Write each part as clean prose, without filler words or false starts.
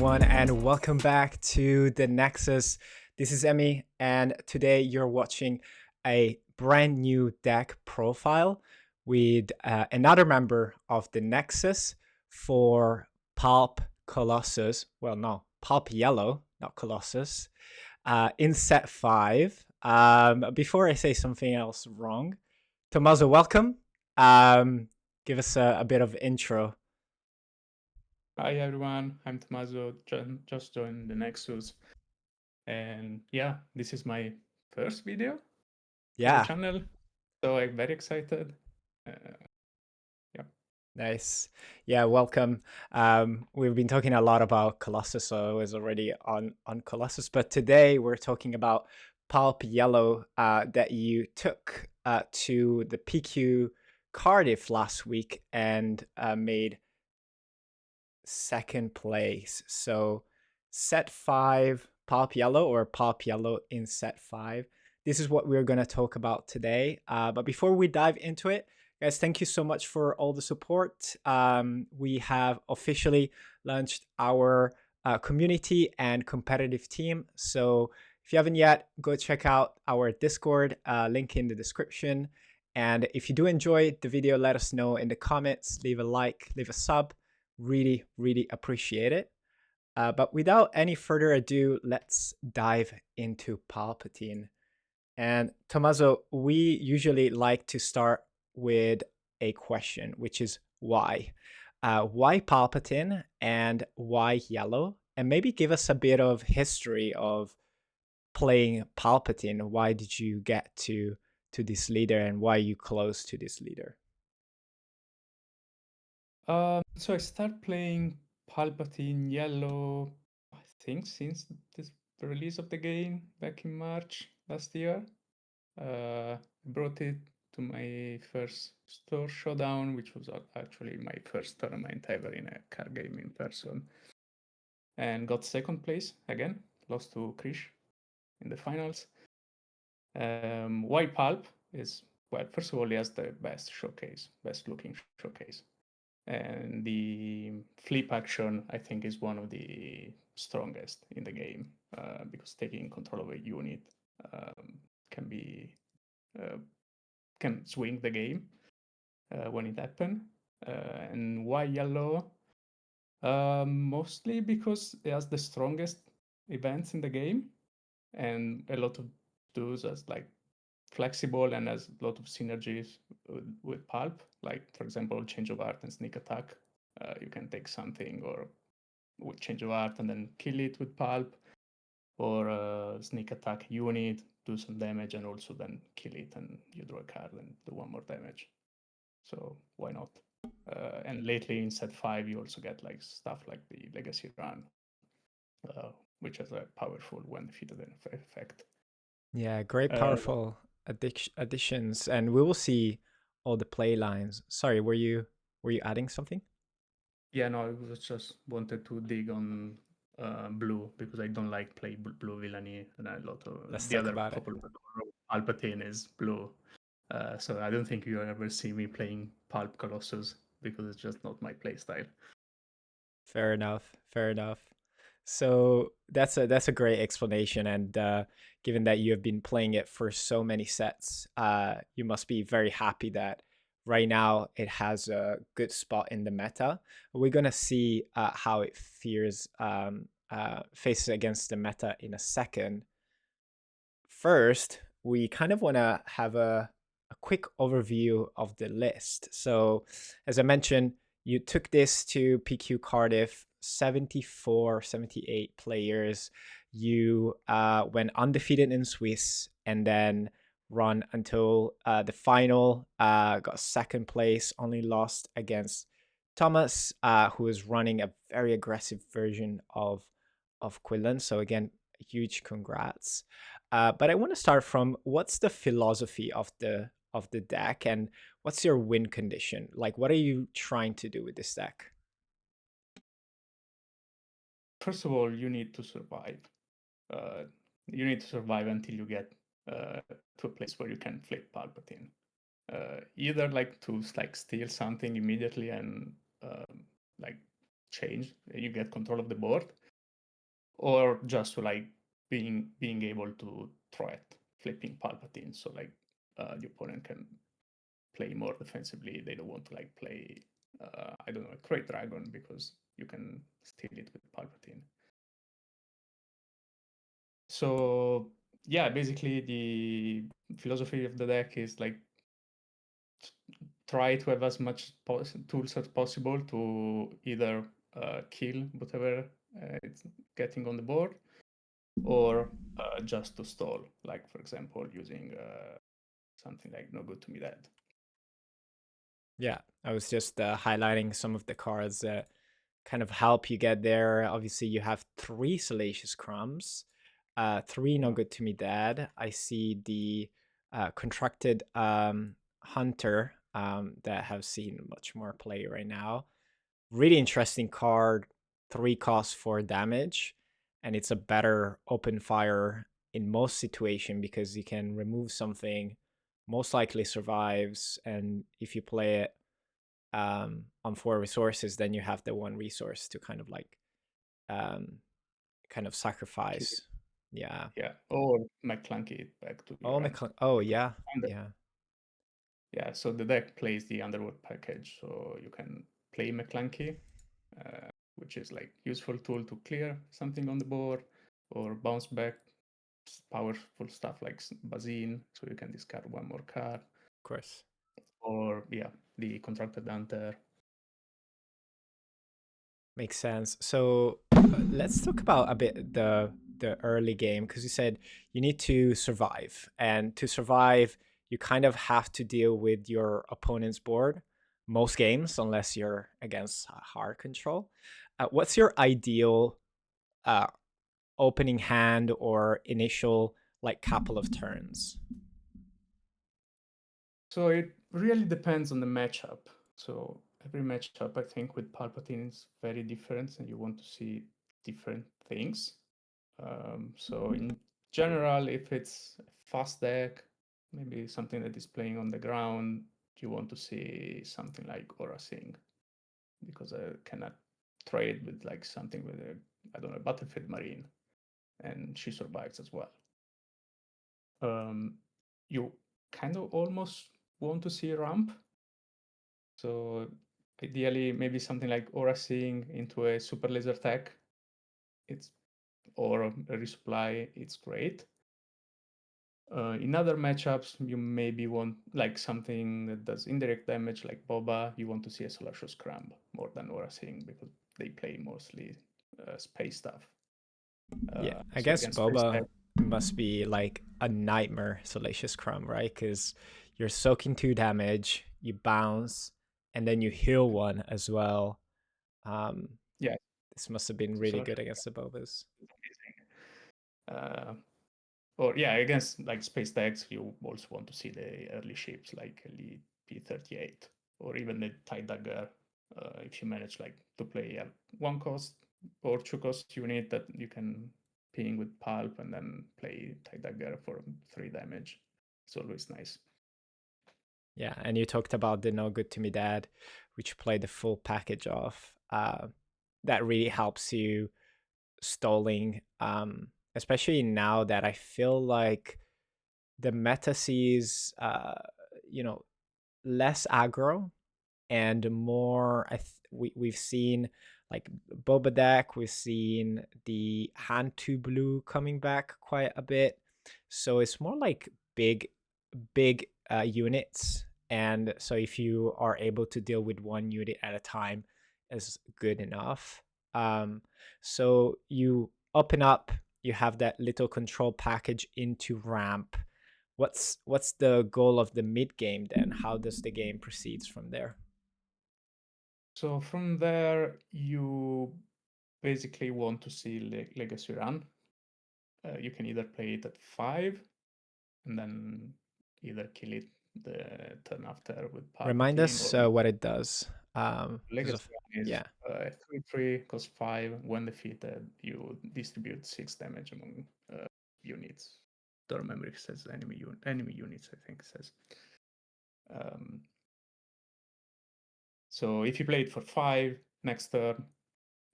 everyone, and welcome back to the Nexus. This is Emmy, and today you're watching a brand new deck profile with another member of the Nexus for Palp Colossus. Well, no, Palp Yellow, not Colossus, in set 5. Before I say something else wrong, Tommaso, welcome. Give us a bit of intro. Hi everyone, I'm Tommaso, just joined the Nexus, and yeah, this is my first video for the Yeah, channel, so I'm very excited. Uh, yeah. nice. Yeah, welcome. We've been talking a lot about Colossus, so I was already on Colossus, but today we're talking about Palp Yellow that you took to the PQ Cardiff last week and made second place. So set 5 Palp Yellow or Palp Yellow in set 5. This is what we're going to talk about today. But before we dive into it, guys, thank you so much for all the support. We have officially launched our community and competitive team. So if you haven't yet, go check out our Discord, link in the description. And if you do enjoy the video, let us know in the comments, leave a like, leave a sub. Really appreciate it. But without any further ado, let's dive into Palpatine. And Tommaso, we usually like to start with a question, which is why? Why Palpatine and why yellow? And maybe give us a bit of history of playing Palpatine. Why did you get to this leader and why are you close to this leader? So I started playing Palpatine Yellow, I think since the release of the game back in March last year. I brought it to my first store Showdown, which was actually my first tournament ever in a card game in person, and got second place again, lost to Krish in the finals. Why Pulp is, well, first of all, he has the best showcase, best looking showcase. And the flip action, I think, is one of the strongest in the game because taking control of a unit can be can swing the game when it happens. And why yellow? Mostly because it has the strongest events in the game, and a lot of those as like flexible and has a lot of synergies with Pulp. Like for example, change of art and sneak attack. You can take something or with change of art and then kill it with Pulp, or sneak attack unit, do some damage, and also then kill it and you draw a card and do one more damage. So why not? And lately in set 5, you also get like stuff like the Legacy Run, which has a powerful when defeated effect. Yeah, great, powerful additions, and we will see all the play lines. Sorry, were you adding something? Yeah, no, I was just wanted to dig on blue because I don't like play blue villainy, and a lot of Let's the talk other about it. popular Palpatine is blue. So I don't think you ever see me playing Pulp Colossus because it's just not my playstyle. Fair enough. Fair enough. So that's a great explanation, and given that you have been playing it for so many sets, you must be very happy that right now it has a good spot in the meta. We're gonna see how it faces against the meta in a second. First, we kind of want to have a quick overview of the list. So, as I mentioned, you took this to PQ Cardiff, 74, 78 players. You went undefeated in Swiss and then run until the final, got second place, only lost against Thomas, who was running a very aggressive version of Quillen. So, again, huge congrats. But I want to start from what's the philosophy of the deck and what's your win condition? Like, what are you trying to do with this deck? First of all, you need to survive. Uh, you need to survive until you get to a place where you can flip Palpatine. Either like to like steal something immediately and like change, you get control of the board, or just to like being able to threat flipping Palpatine, so like the opponent can play more defensively. They don't want to like play I don't know, a Great Dragon, because you can steal it with Palpatine. So yeah, basically the philosophy of the deck is like try to have as much tools as possible to either kill whatever it's getting on the board, or just to stall, like for example using something like No Good To Me Dead. Yeah, I was just highlighting some of the cards that kind of help you get there. Obviously, you have 3 Salacious Crumbs, 3 No Yeah. Good To Me Dead. I see the Contracted Hunter that have seen much more play right now. Really interesting card, 3 cost 4 damage, and it's a better open fire in most situation because you can remove something, most likely survives, and if you play it on 4 resources, then you have the 1 resource to kind of like kind of sacrifice. Yeah. Yeah, or McClunky it back to Oh, your hand. oh Because yeah, yeah. yeah, so the deck plays the Underworld package, so you can play McClunky, which is like useful tool to clear something on the board, or bounce back powerful stuff like Bazine, so you can discard 1 more card, Of course. or yeah, the Contracted Hunter. Makes sense. So let's talk about a bit the early game, because you said you need to survive, and to survive you kind of have to deal with your opponent's board most games, unless you're against hard control. What's your ideal uh, opening hand or initial like couple of turns? So it really depends on the matchup. So every matchup, I think, with Palpatine is very different, and you want to see different things. So in general, if it's a fast deck, maybe something that is playing on the ground, you want to see something like Aura Sing, because I cannot trade with like something with a, I don't know, Battlefield Marine, and she survives as well. You kind of almost want to see ramp. So ideally, maybe something like Aura Seeing into a Super Laser Tech, it's or a resupply, it's great. In other matchups, you maybe want like something that does indirect damage, like Boba. You want to see a Salacious Scramble more than Aura Seeing, because they play mostly space stuff. Yeah, I So guess against space tech, Boba must be like a nightmare Salacious Crumb, right? Because you're soaking 2 damage, you bounce, and then you heal 1 as well. Um, yeah, this must have been really good Salacious against the Bobas. is amazing. Or yeah, against like space decks, you also want to see the early ships like Elite P-38, or even the TIE Dagger. If you manage like to play a 1 cost or 2 cost unit that you can ping with Pulp and then play TIE Dagger for 3 damage, it's always nice. Yeah, and you talked about the No Good To Me Dad, which play the full package of. That really helps you stalling, especially now that I feel like the meta sees, you know, less aggro and more. We've seen like Boba deck, we've seen the hand to blue coming back quite a bit, so it's more like big units. And so if you are able to deal with 1 unit at a time is good enough. So you open up, you have that little control package into ramp. What's the goal of the mid game then? How does the game proceeds from there? So from there, you basically want to see Legacy Run. You can either play it at 5 and then either kill it the turn after with Remind Palpatine, us or what it does. Because Legacy of Run is yeah, 3/3 cost 5. When defeated, you distribute 6 damage among units. Don't remember if it says enemy units, I think it says. Um, so if you play it for 5, next turn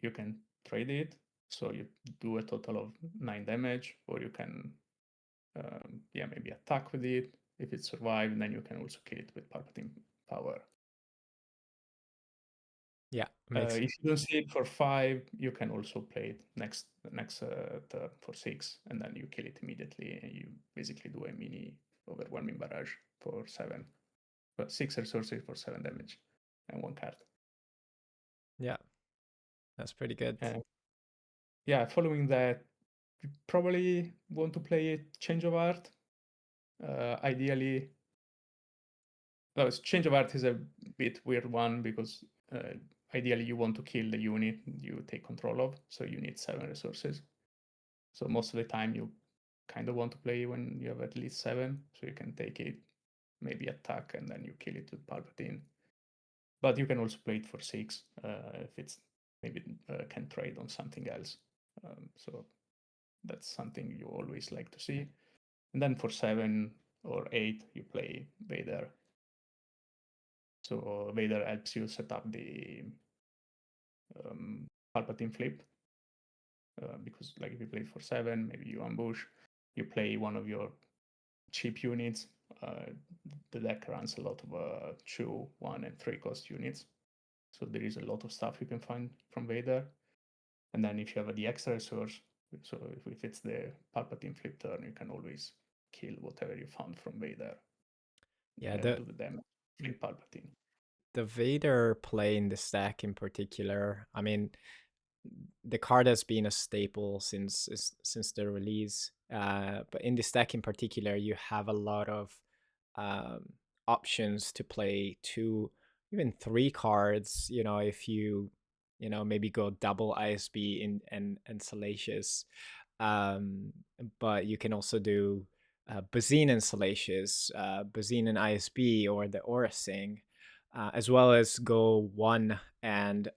you can trade it. So you do a total of 9 damage, or you can, maybe attack with it. If it survives, then you can also kill it with Palpatine power. Yeah, makes If you don't see it for 5, you can also play it next turn for 6, and then you kill it immediately, and you basically do a mini overwhelming barrage for 7. But 6 resources for 7 damage and 1 card. yeah, that's pretty good. Yeah, following that, you probably want to play a Change of Art. Ideally, well, Change of Art is a bit weird one because ideally you want to kill the unit you take control of, so you need 7 resources. So most of the time you kind of want to play when you have at least 7, so you can take it, maybe attack, and then you kill it with Palpatine. But you can also play it for 6 if it's maybe can trade on something else. So that's something you always like to see. And then for 7 or 8, you play Vader. So Vader helps you set up the Palpatine flip. Because like if you play for 7, maybe you ambush, you play one of your cheap units. The deck runs a lot of 2, 1, and 3 cost units. So there is a lot of stuff you can find from Vader. And then if you have the extra resource, so if it's the Palpatine flip turn, you can always kill whatever you found from Vader. Yeah, the Do the damage, flip Palpatine. the Vader play in the stack in particular, I mean, the card has been a staple since the release. But in the stack in particular, you have a lot of um, options to play 2, even 3 cards. You know, if maybe go double ISB and Salacious. But you can also do Bazine and Salacious, Bazine and ISB, or the Aura Sing. As well as go 1 and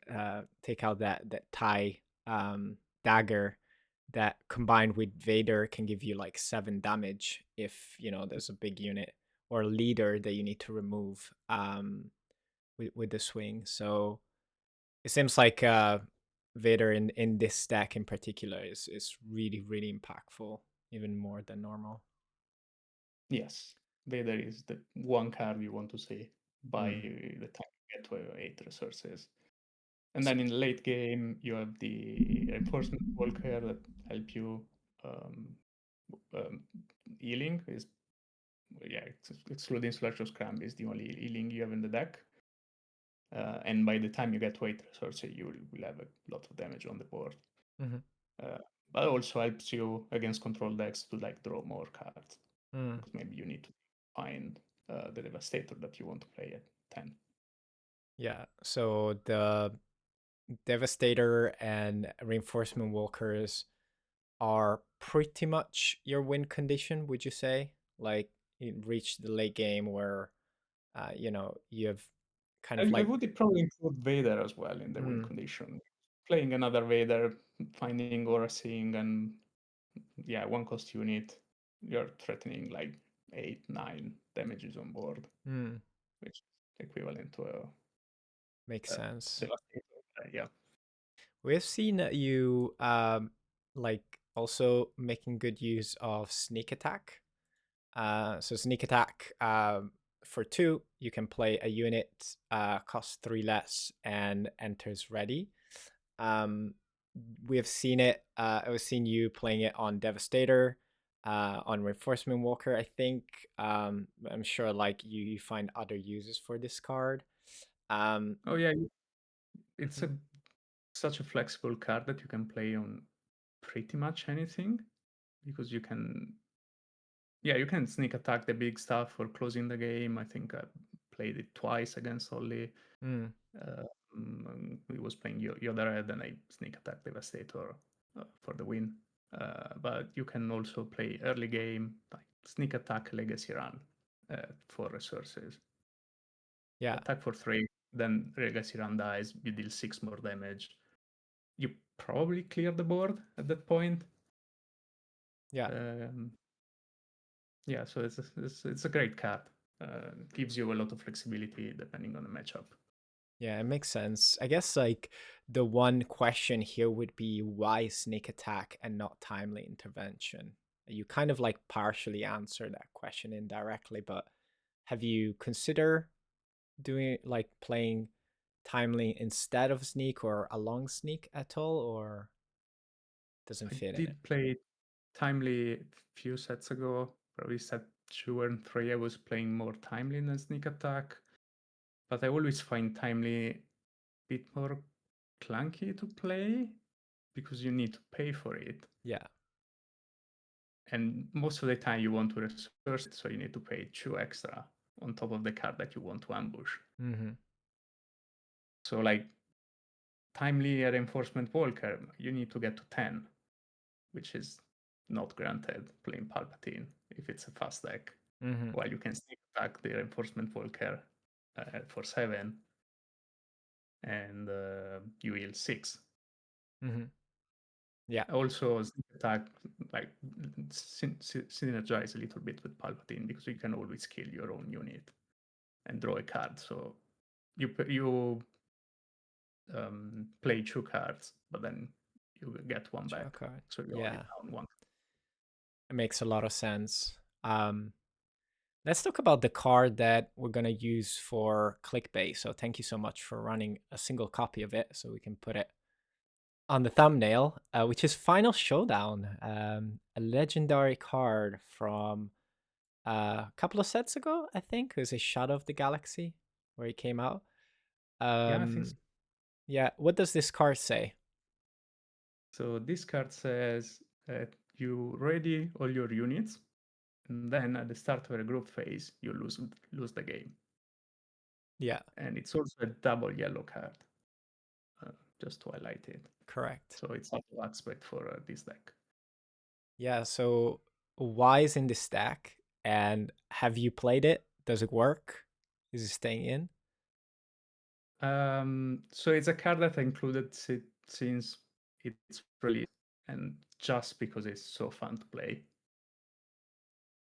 take out that tie dagger that combined with Vader can give you like 7 damage if there's a big unit or leader that you need to remove with the swing. So it seems like Vader in this stack in particular is really really impactful, even more than normal. Yes, Vader is the one card you want to see by Mm. the time you get to 8 resources. And So, then in late game, you have the Reinforcement Walker that help you. Um, um, Healing is, excluding Slasher Scram, is the only healing you have in the deck. And by the time you get to 8 resources, you will have a lot of damage on the board. mhm. Uh, but also helps you against control decks to like draw more cards. Mm. Because maybe you need to find the Devastator that you want to play at 10. Yeah, so the Devastator and Reinforcement Walkers are pretty much your win condition, would you say? Like you reach the late game where you have kind of I like would probably include Vader as well in the win mm, condition. Playing another Vader, finding Aura Seeing, and one cost unit, you're threatening like 8, 9 damages on board, mm, which is equivalent to makes a sense. Devastator. Yeah. We've seen you like also making good use of sneak attack. So sneak attack, for 2, you can play a unit costs 3 less and enters ready. Um, we have seen it. I've seen you playing it on Devastator, on Reinforcement Walker. I think. I'm sure like you find other uses for this card. Um, Oh yeah, it's mhm, a such a flexible card that you can play on pretty much anything because you can sneak attack the big stuff for closing the game. I think I played it twice against Ollie. mm, He was playing Yoda Red, and I sneak attack Devastator for the win. But you can also play early game, like sneak attack Legacy Run for resources. yeah, Attack for 3, then Legacy Run dies, you deal 6 more damage. You probably clear the board at that point. yeah. Um, so it's a great card. Gives you a lot of flexibility depending on the matchup. Yeah, it makes sense. I guess like the one question here would be why sneak attack and not timely intervention? You kind of like partially answer that question indirectly, but have you consider doing like playing timely instead of sneak or along sneak at all, or doesn't I fit in it? did play Timely a few sets ago, probably set 2 and 3. I was playing more Timely than Sneak Attack, but I always find Timely a bit more clunky to play because you need to pay for it. Yeah. And most of the time you want to resource it, so you need to pay 2 extra on top of the card that you want to ambush. Mm-hmm. So like Timely Reinforcement Walker, you need to get to 10, which is not granted playing Palpatine if it's a fast deck. Mm-hmm. While you can sneak attack the Reinforcement Walker for 7 and you heal 6. Mm-hmm. Yeah. Also, sneak attack like synergize a little bit with Palpatine because you can always kill your own unit and draw a card. So you play 2 cards, but then you get one Draw back. card. So you're only Yeah. down one. It makes a lot of sense. Let's talk about the card that we're going to use for clickbait. So thank you so much for running a single copy of it so we can put it on the thumbnail, which is Final Showdown, a legendary card from a couple of sets ago, I think. It was a Shadow of the Galaxy where it came out. Yeah, I think so. Yeah, what does this card say? So this card says that you ready all your units, and then at the start of a group phase, you lose the game. Yeah, And it's also a double yellow card, just to highlight it. correct. So it's not to expect for this deck. Yeah, so why is in this deck? And have you played it? Does it work? Is it staying in? So it's a card that I included since its release, and just because it's so fun to play.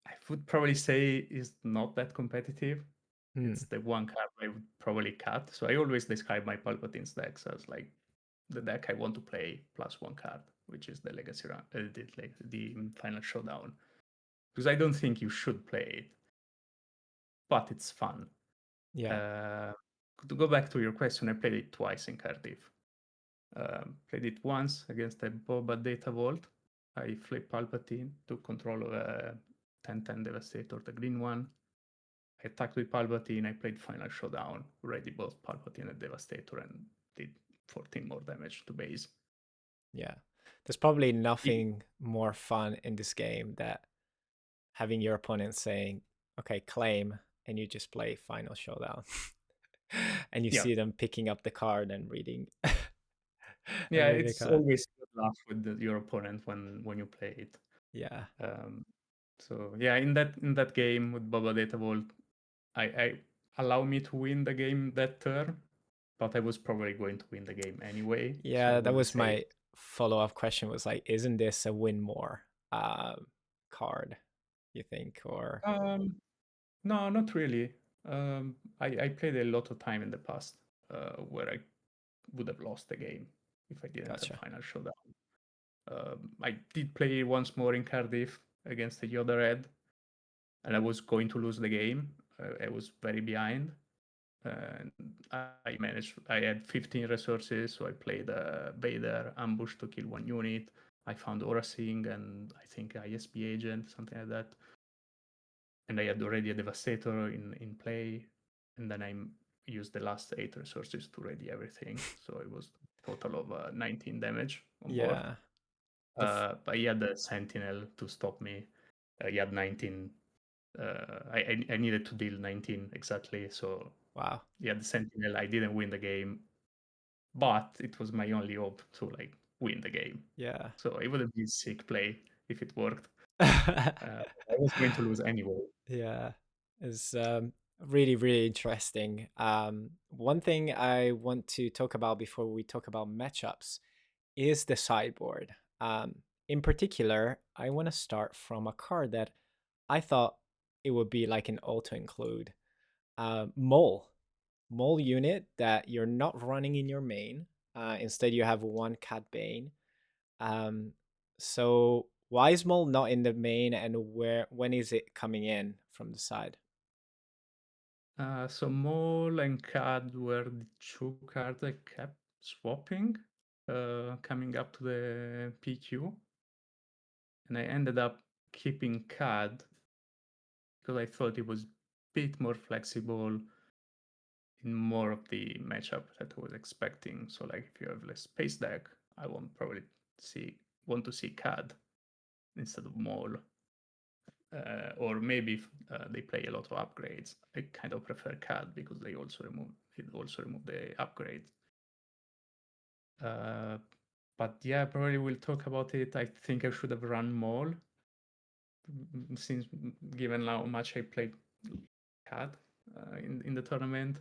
I would probably say it's not that competitive. Hmm. It's the one card I would probably cut. So I always describe my Palpatine's decks as like the deck I want to play plus one card, which is the Legacy round, the Final Showdown. Because I don't think you should play it, but it's fun. Yeah. To go back to your question, I played it twice in Cardiff. Played it once against a Boba Data Vault. I flipped Palpatine, took control of a 10-10 Devastator, the green one. I attacked with Palpatine, I played Final Showdown, ready both Palpatine and Devastator, and did 14 more damage to base. Yeah. There's probably It, nothing more fun in this game that having your opponent saying, okay, claim, and you just play Final Showdown. And you yeah, see them picking up the card and reading and yeah, reading the it's card. always a good laugh with your opponent when you play it. Yeah. So yeah, in that game with Boba Data Vault, I allow me to win the game that turn, but I was probably going to win the game anyway, so I Yeah, that wouldn't was say. my follow-up question was like, isn't this a win more card, you think? Or No, not really. I played a lot of time in the past where I would have lost the game if I didn't have gotcha. Final Showdown. I did play once more in Cardiff against the Yoda Red, and I was going to lose the game. I was very behind, and I managed. I had 15 resources, so I played Vader ambush to kill one unit. I found Aura Singh and I think ISB agent, something like that. And I had already a Devastator in play, and then I used the last 8 resources to ready everything. So it was total of 19 damage on board. Yeah. But he had the Sentinel to stop me. He had 19. I needed to deal 19 exactly. So Wow. he had the Sentinel. I didn't win the game, but it was my only hope to like win the game. Yeah. So it would have been sick play if it worked. I was going to lose anyway. Yeah, it's really, really interesting. One thing I want to talk about before we talk about matchups is the sideboard. In particular, I want to start from a card that I thought it would be like an auto include, Mole. mole unit that you're not running in your main. Instead, you have one Cad Bane. Um, so why is mole not in the main, and when is it coming in from the side? So Mole and Cad were the two cards I kept swapping, coming up to the PQ, and I ended up keeping Cad because I thought it was a bit more flexible in more of the matchup that I was expecting. So like if you have a space deck, I won't probably want to see Cad instead of Mole. Or maybe if they play a lot of upgrades, I kind of prefer Cad because they also remove the upgrades. But yeah, probably we'll talk about it. I think I should have run Mole since given how much I played Cad in the tournament.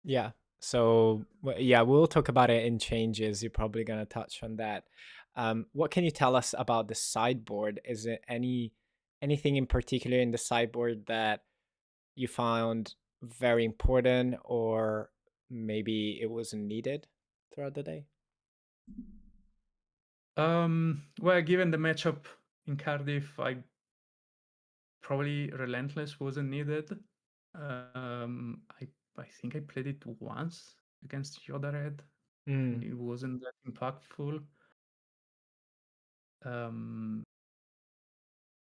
Yeah. So yeah, we'll talk about it in changes. You're probably gonna touch on that. What can you tell us about the sideboard? Is it anything in particular in the sideboard that you found very important, or maybe it wasn't needed throughout the day? Well, given the matchup in Cardiff, I probably Relentless wasn't needed. I think I played it once against Yoda Red, and Mm, it wasn't that impactful. Um,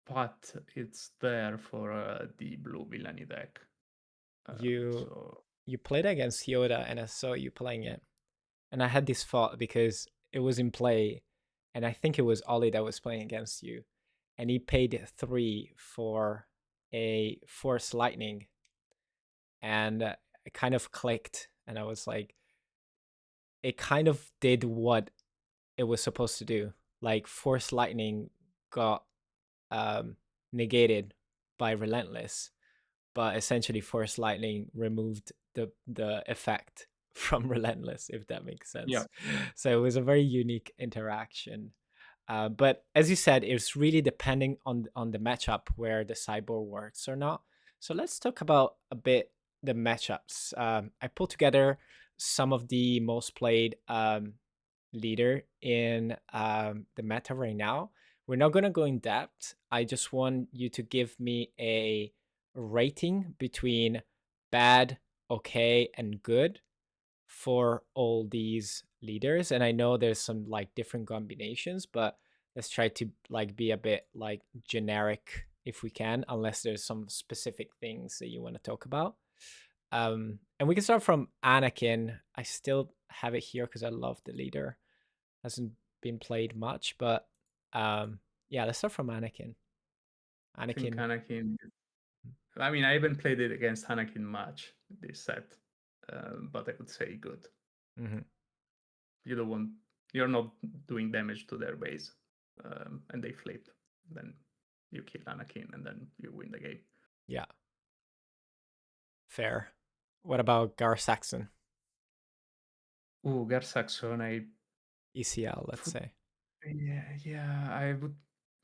but it's there for the blue villainy deck. you So you played against Yoda, and I saw you playing it, and I had this thought because it was in play, and I think it was Ollie that was playing against you, and he paid 3 for a Force Lightning, and it kind of clicked, and I was like, it kind of did what it was supposed to do. Like Force Lightning got um, negated by Relentless, but essentially Force Lightning removed the effect from Relentless, if that makes yeah. sense. So it was a very unique interaction. But as you said, it's really depending on the matchup where the cyborg works or not. So let's talk about a bit the matchups. I pulled together some of the most played leader in the meta right now. We're not gonna go in depth. I just want you to give me a rating between bad, okay, and good for all these leaders. And I know there's some like different combinations, but let's try to like be a bit like generic if we can, unless there's some specific things that you want to talk about. And we can start from Anakin. I still have it here because I love the leader. Hasn't been played much, but yeah, let's start from Anakin. I think Anakin. Anakin. I mean, I haven't played it against Anakin much this set, but I would say good. Mhm. You don't want, you're not doing damage to their base, and they flip. Then you kill Anakin, and then you win the game. Yeah, fair. What about Gar Saxon? Ooh, Gar Saxon, ECL, let's put, say. yeah, I would.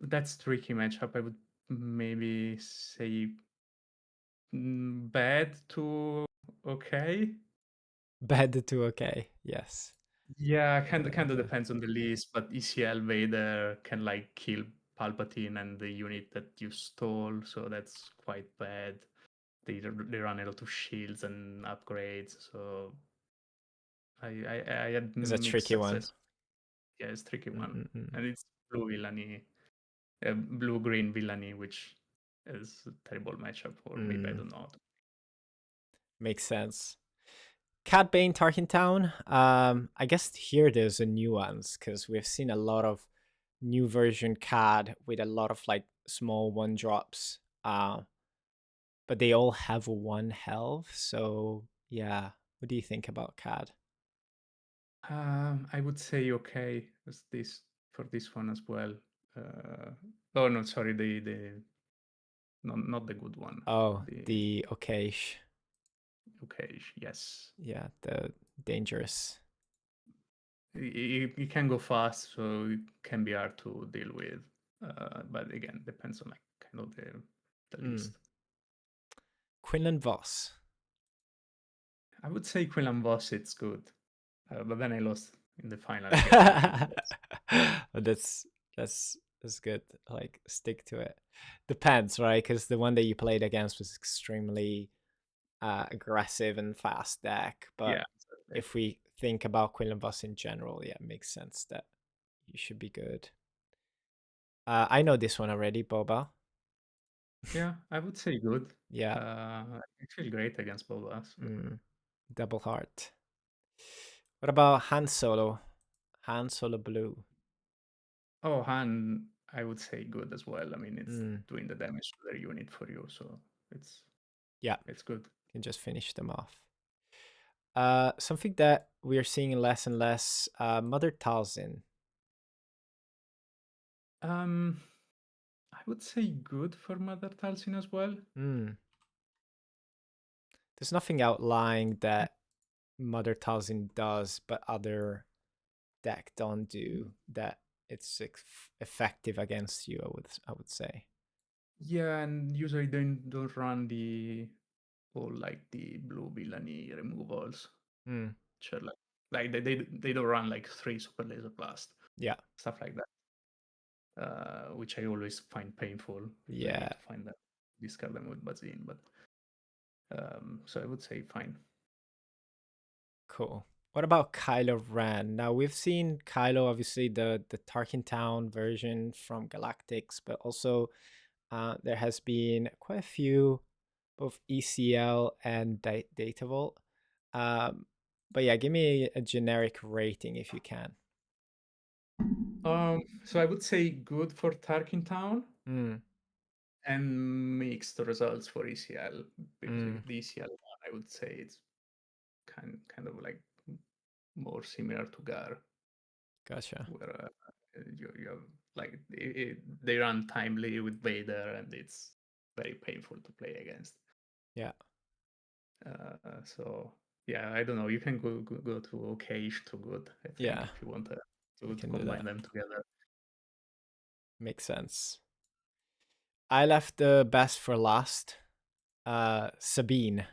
That's tricky matchup. I would maybe say bad to okay. Bad to okay. Yes. Yeah, kind of The depends on the list, but ECL Vader can like kill Palpatine and the unit that you stole, so that's quite bad. They run a lot of shields and upgrades, so I had is a mixed tricky one. success. Yeah, it's a tricky one, Mm-mm-mm. and it's blue villainy, blue green villainy, which is a terrible matchup, or maybe I Mm, don't know. makes sense. Cad Bane Tarkin Town. I guess here there's a nuance because we've seen a lot of new version Cad with a lot of like small one drops. But they all have one health. So yeah, what do you think about Cad? I would say okay as this for this one as well. Oh no, sorry, the not the good one. Oh, The the okayish. okay, yes. Yeah, the dangerous. It can go fast, so it can be hard to deal with. But again, depends on like kind of the Mm. list. Quinlan Voss. I would say Quinlan Voss, it's good. But then I lost in the final against Quinlan Voss. But that's good. Like, stick to it. Depends, right? Because the one that you played against was extremely aggressive and fast deck. But Yeah. if we think about Quinlan Voss in general, yeah, it makes sense that you should be good. I know this one already, Boba. Yeah, I would say good. Yeah. I feel great against Boba. So. Double heart. What about Han Solo? Han Solo Blue. Oh, Han, I would say good as well. I mean, it's Mm, doing the damage to their unit for you, so it's yeah, it's good. can just finish them off. Something that we are seeing less and less. Mother Talzin. I would say good for Mother Talcin as well. There's nothing outlying that Mother Talzin does, but other deck don't do that. It's effective against you. I would say. Yeah, and usually don't run the all like the blue villainy removals. Sure, like they don't run like 3 super laser blast. Yeah. Stuff like that. Which I always find painful. Yeah. I need to find that discard them with Bazin, but so I would say fine. Cool. What about Kylo Ren? Now we've seen Kylo, obviously the Tarkin Town version from Galactics, but also there has been quite a few, both ECL and Data Vault. But yeah, give me a generic rating if you can. So I would say good for Tarkin Town Mm. and mixed results for ECL because Mm. the ECL one I would say it's kind of like more similar to Gar. Gotcha. Where you have like they run timely with Vader and it's very painful to play against. Yeah. So yeah, I don't know. You can go to okayish to good. I think Yeah. if you want We to can do combine that. them together. Makes sense. I left the best for last. Sabine.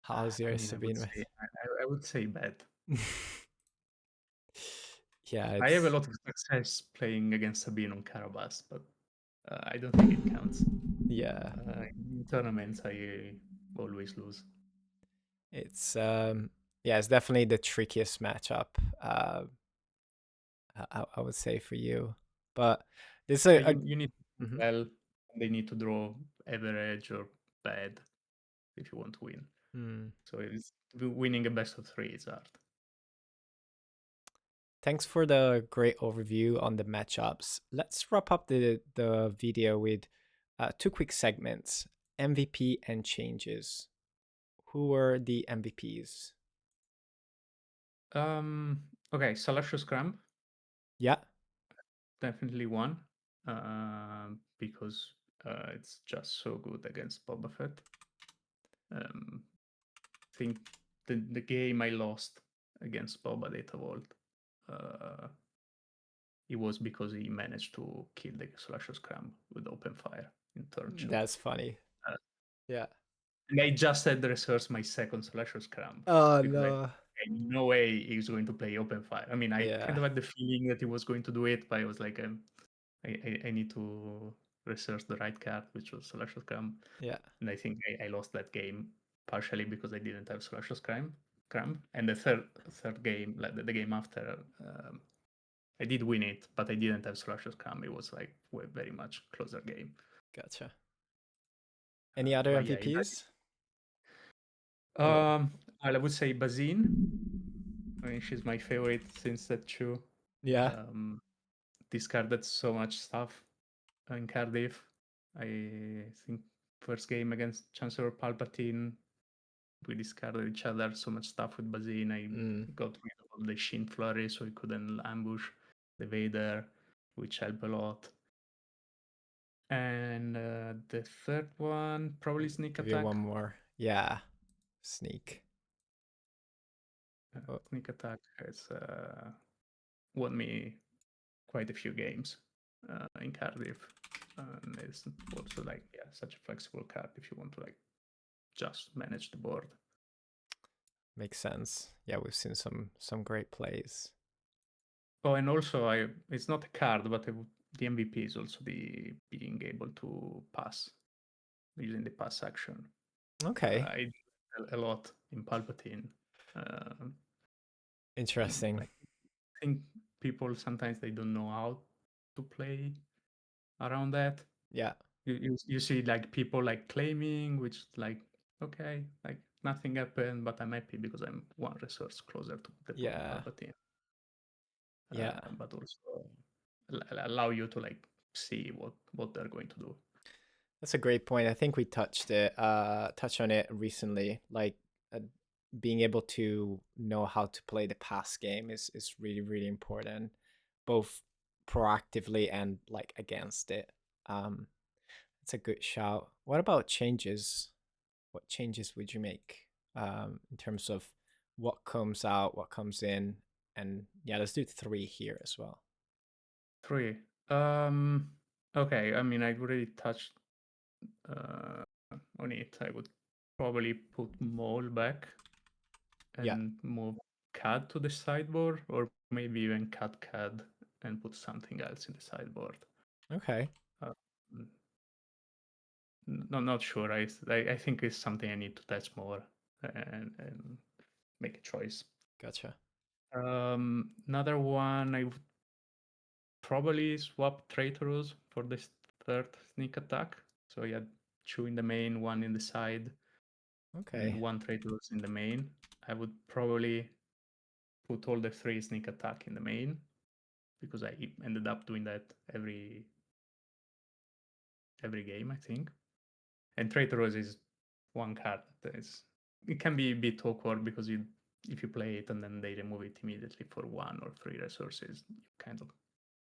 How's I your mean, Sabine? I would say bad. Yeah, I have a it's lot of success playing against Sabine on Carabas, but I don't think it counts. yeah. In tournaments, I always lose. It's yeah, it's definitely the trickiest matchup. I would say for you, but this is You need to do Mhm. well. They need to draw average or bad if you want to win. So it's winning a best of 3 is hard. Thanks for the great overview on the matchups. Let's wrap up the video with 2 quick segments: MVP and changes. Who were the MVPs? Okay, Salacious Scrum Yeah. definitely won because it's just so good against Boba Fett. I think the game I lost against Boba Data Vault, it was because he managed to kill the Slasher Scrum with open fire in turn 2. That's funny. Uh, Yeah. and I just had to resource my second Slasher Scrum Oh because I no. no way he's going to play open fire. I mean, I kind Yeah. of had the feeling that he was going to do it, but I was like, I need to research the right card, which was Slasher Scrum. Yeah. And I think I lost that game partially because I didn't have Slasher Scrum. And the third game, like the game after, I did win it, but I didn't have Slasher Scrum. It was like a very much closer game. Gotcha. Any other But yeah, MVPs? well, I would say Bazin. I mean, she's my favorite since that shoe. Yeah. Discarded so much stuff in Cardiff. I think first game against Chancellor Palpatine, we discarded each other so much stuff with Bazin. I got rid of all the Shin Flurry so he couldn't ambush the Vader, which helped a lot. And the third one, probably Sneak Give you Attack. one more. Yeah. Sneak. Sneak Attack has won me quite a few games in Cardiff. and it's also like such a flexible card if you want to like just manage the board. Makes sense. Yeah, we've seen some great plays. Oh, and also it's not a card, but the MVP is also the being able to pass using the pass action. Okay. I do a lot in Palpatine. Uh, Interesting. I think people sometimes they don't know how to play around that. Yeah. You see like people like claiming, which like okay, like nothing happened, but I'm happy because I'm one resource closer to deploying Yeah. Palpatine. Yeah. But also allow you to like see what they're going to do. That's a great point. I think we touched on it recently. Like uh, being able to know how to play the pass game is really really important, both proactively and like against it. Um, it's a good shout. What about changes? What changes would you make in terms of what comes out, what comes in, and yeah, let's do 3 here as well. 3. Um, okay. I mean, I already touched uh, on it. I would probably put Mole back Yeah. and move CAD to the sideboard, or maybe even cut CAD and put something else in the sideboard. Okay. Uh, no, not sure. I think it's something I need to test more and make a choice. Gotcha. Another one I would probably swap Traitorous for this third sneak attack. So you had 2 in the main, 1 in the side, and Okay. 1 Traitorous in the main. I would probably put all the 3 sneak attack in the main because I ended up doing that every game, I think. And Traitorous is one card that is it can be a bit awkward because if you play it and then they remove it immediately for 1 or 3 resources, you kind of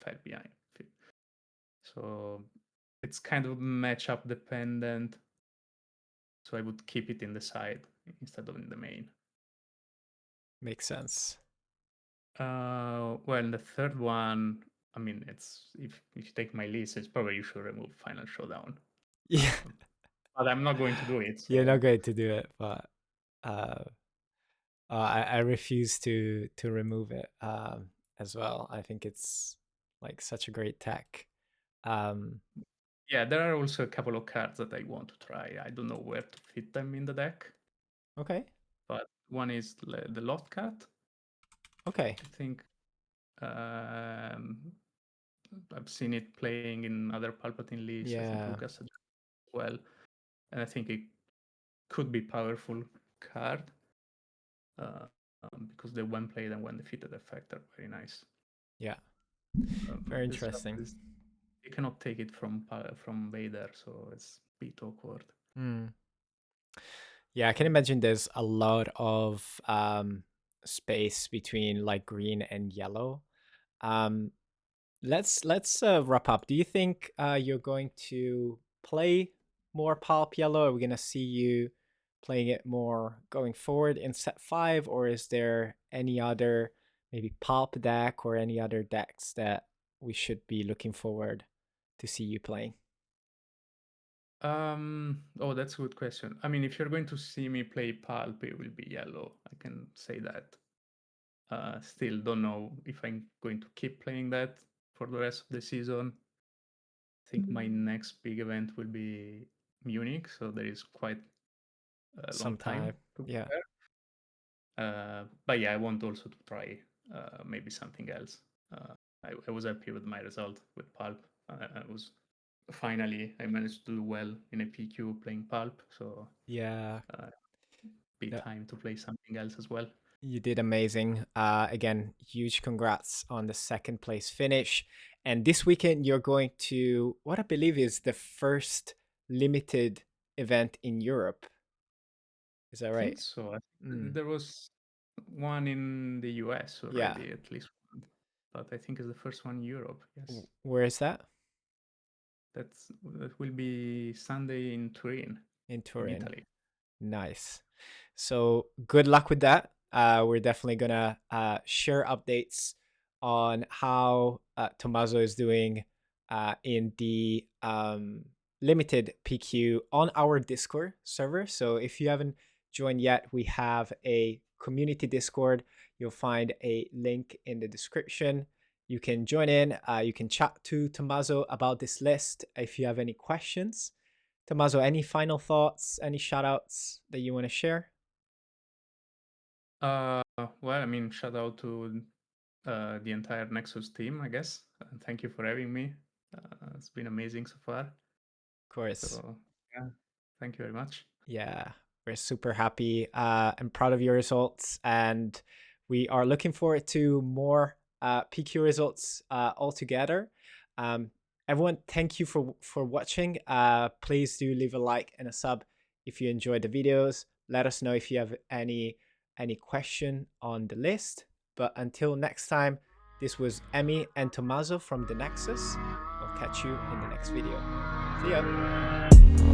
fell behind. So it's kind of matchup dependent. So I would keep it in the side instead of in the main. Makes sense. Well, the third one, I mean, it's if you take my list, it's probably you should remove Final Showdown. Yeah. But I'm not going to do it. You're So not going to do it, but uh, I refuse to remove it as well. I think it's like such a great tech. Um, yeah, there are also a couple of cards that I want to try. I don't know where to fit them in the deck, okay. but one is the Lost Cat. Okay. I think um, I've seen it playing in other Palpatine lists. I think Yeah. Lucas suggested as well, and I think it could be powerful card uh, because the when played and when defeated effect are very nice. Yeah. Very It's just interesting. you cannot take it from Vader, so it's a bit awkward. Mm. Yeah, I can imagine there's a lot of space between like green and yellow. Um, let's wrap up. Do you think you're going to play more Palp Yellow? Are we gonna see you playing it more going forward in set 5, or is there any other maybe Palp deck or any other decks that we should be looking forward to see you playing? Oh, that's a good question. I mean, if you're going to see me play Pulp, it will be yellow. I can say that. Still don't know if I'm going to keep playing that for the rest of the season. I think my next big event will be Munich, so there is quite a long time Sometime. to Yeah. prepare. But yeah, I want also to try maybe something else. I was happy with my result with Pulp. I was finally I managed to do well in a PQ playing Pulp, so Yeah. uh, be No, time to play something else as well. you did amazing. Again, huge congrats on the second place finish. And this weekend, you're going to what I believe is the first limited event in Europe. Is that I think right? so. I think Mm. there was one in the US Yeah. already, at least one, but I think it's the first one in Europe. Yes, Where is that? that will be Sunday in Turin, In in Turin. Italy. Nice. So good luck with that. We're definitely gonna share updates on how Tommaso is doing in the limited PQ on our Discord server. So if you haven't joined yet, we have a community Discord. You'll find a link in the description. You can join in. You can chat to Tommaso about this list if you have any questions. Tommaso, any final thoughts, any shout outs that you want to share? Well, I mean, shout out to the entire Nexus team, I guess. Thank you for having me. It's been amazing so far. Of course. So, yeah, thank you very much. Yeah, we're super happy and proud of your results. And we are looking forward to more PQ results altogether. Everyone, thank you for watching. Please do leave a like and a sub if you enjoyed the videos. Let us know if you have any question on the list. But until next time, this was Emmy and Tommaso from the Nexus. We'll catch you in the next video. See ya.